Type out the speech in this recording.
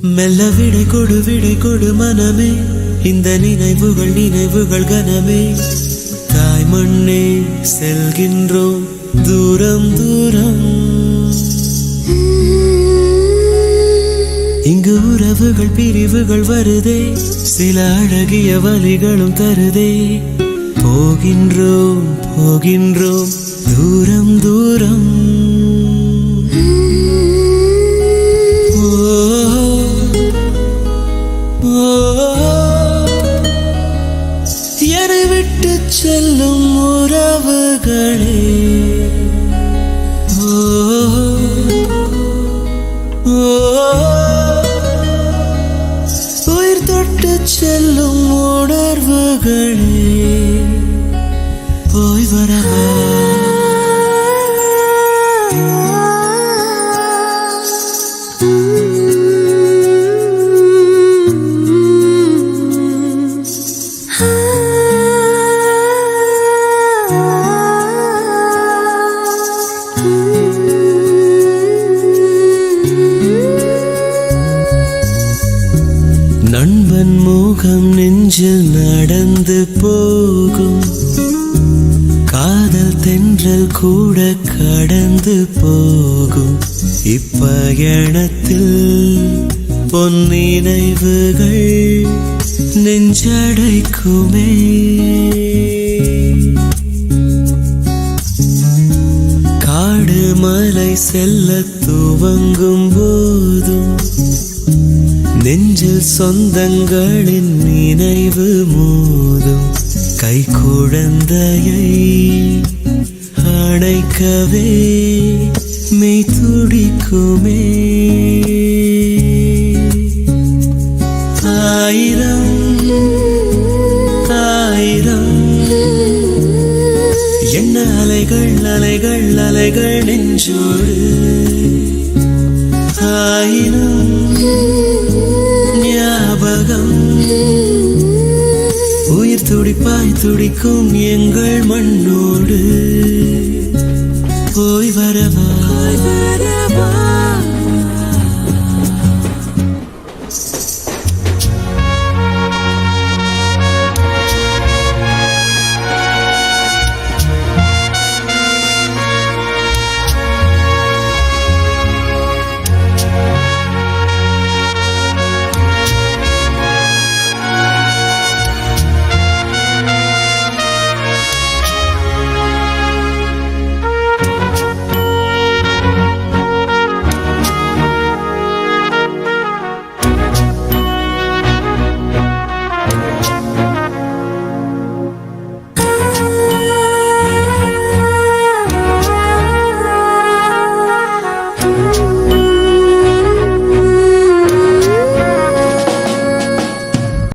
மெல்ல விடை கொடு மனமே, இந்த நினைவுகள் கனமே. தாய் மண்ணே செல்கின்றோம் தூரம் தூரம். இங்கு உறவுகள் பிரிவுகள் வருதே, சில அழகிய வழிகளும் தருதே. போகின்றோம் தூரம் தூரம். என்னை விட்டு செல்லும் உறவுகளே, உயிர் தொட்டு செல்லும் உணர்வுகளே, போய் வரவா. நண்பன் முகம் நெஞ்சில் நடந்து போகும், காதல் தென்றல் கூட கடந்து போகும். இப்பயணத்தில் பொன் நினைவுகள் நெஞ்சடைக்குமே. காடு மலை செல்ல துவங்கும் போதும் நெஞ்சில் சொந்தங்களின் நினைவு மோதும். கை குழந்தையை அணைக்கவே மெய் துடிக்குமே. ஆயிரம் ஆயிரம் என்ன அலைகள் நெஞ்சோடு. ஆயிரம் ஞாபகம் உயிர் துடிப்பாய் துடிக்கும் எங்கள் மண்ணோடு. போய் வரவா.